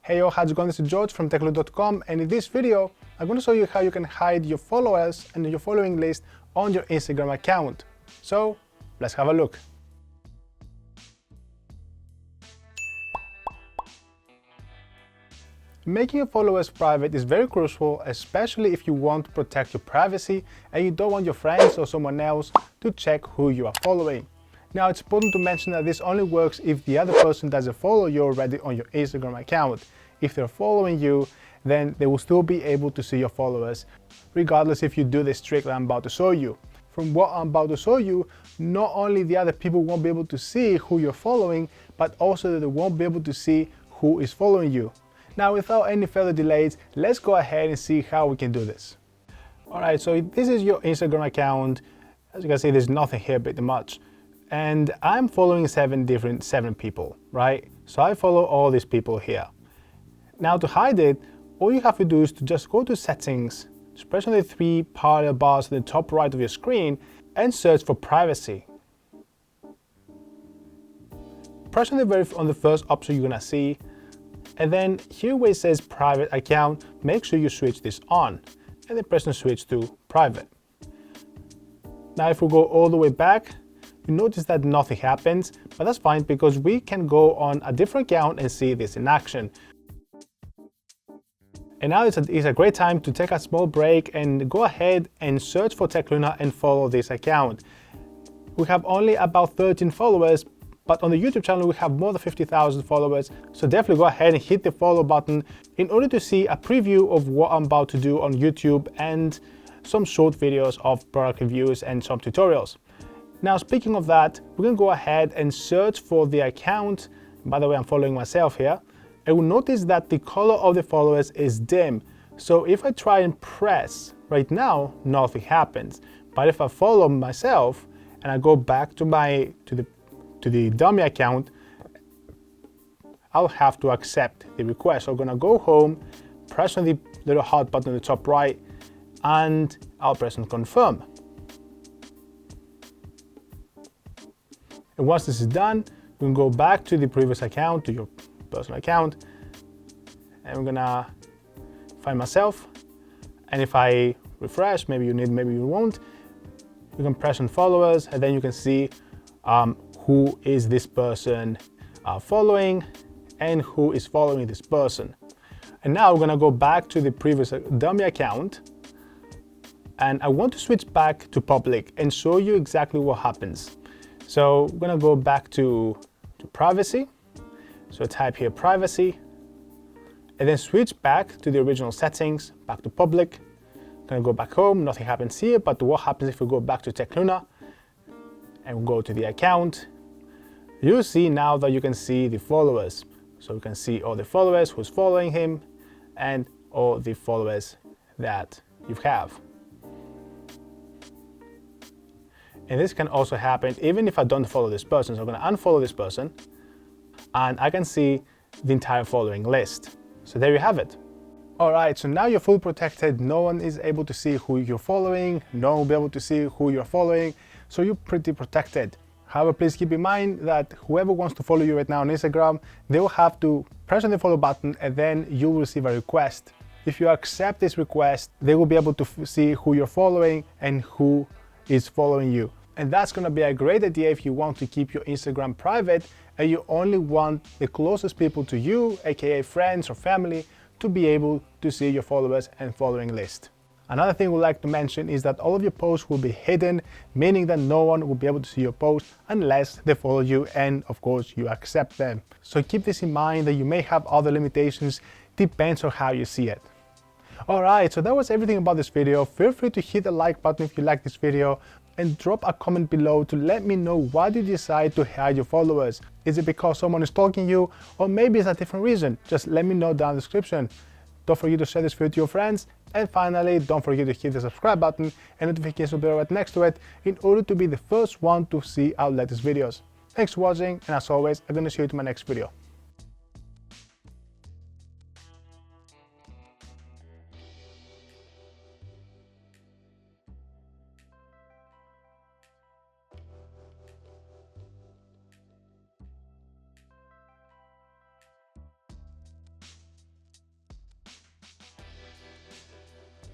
Hey yo, how's it going? This is George from TechLunar.com, and in this video, I'm going to show you how you can hide your followers and your following list on your Instagram account. So, let's have a look. Making your followers private is very crucial, especially if you want to protect your privacy and you don't want your friends or someone else to check who you are following. Now, it's important to mention that this only works if the other person doesn't follow you already on your Instagram account. If they're following you, then they will still be able to see your followers, regardless if you do this trick that I'm about to show you. From what I'm about to show you, not only the other people won't be able to see who you're following, but also that they won't be able to see who is following you. Now, without any further delays, let's go ahead and see how we can do this. Alright, so this is your Instagram account. As you can see, there's nothing here pretty much. And I'm following seven people, right? So I follow all these people here. Now to hide it, all you have to do is to just go to settings, just press on the three parallel bars at the top right of your screen and search for privacy. Press on the first option you're gonna see, and then here where it says private account, make sure you switch this on, and then press on switch to private. Now if we go all the way back, you notice that nothing happens, but that's fine because we can go on a different account and see this in action. And now it's a great time to take a small break and go ahead and search for TechLunar and follow this account. We have only about 13 followers, but on the YouTube channel we have more than 50,000 followers, so definitely go ahead and hit the follow button in order to see a preview of what I'm about to do on YouTube and some short videos of product reviews and some tutorials. Now, speaking of that, we're going to go ahead and search for the account. By the way, I'm following myself here. And we'll notice that the color of the followers is dim. So if I try and press right now, nothing happens. But if I follow myself and I go back to the dummy account, I'll have to accept the request. So I'm going to go home, press on the little heart button on the top right, and I'll press on confirm. And once this is done, we can go back to the previous account, to your personal account, and we're gonna find myself. And if I refresh, maybe you need, maybe you won't, you can press on followers, and then you can see who is this person following and who is following this person. And now we're gonna go back to the previous dummy account, and I want to switch back to public and show you exactly what happens. So I'm gonna go back to privacy. So type here privacy, and then switch back to the original settings, back to public. Gonna go back home, nothing happens here, but what happens if we go back to TechLunar and go to the account? You'll see now that you can see the followers. So you can see all the followers, who's following him, and all the followers that you have. And this can also happen even if I don't follow this person. So I'm going to unfollow this person and I can see the entire following list. So there you have it. All right, so now you're fully protected. No one is able to see who you're following. No one will be able to see who you're following. So you're pretty protected. However, please keep in mind that whoever wants to follow you right now on Instagram, they will have to press on the follow button and then you will receive a request. If you accept this request, they will be able to see who you're following and who is following you. And that's going to be a great idea if you want to keep your Instagram private and you only want the closest people to you, aka friends or family, to be able to see your followers and following list. Another thing we'd like to mention is that all of your posts will be hidden, meaning that no one will be able to see your posts unless they follow you and of course you accept them. So keep this in mind that you may have other limitations, depends on how you see it. Alright, so that was everything about this video. Feel free to hit the like button if you like this video and drop a comment below to let me know why you decide to hide your followers. Is it because someone is stalking you, or maybe it's a different reason? Just let me know down in the description. Don't forget to share this video to your friends, and finally don't forget to hit the subscribe button and notification bell right next to it in order to be the first one to see our latest videos. Thanks for watching, and as always, I'm gonna see you in my next video.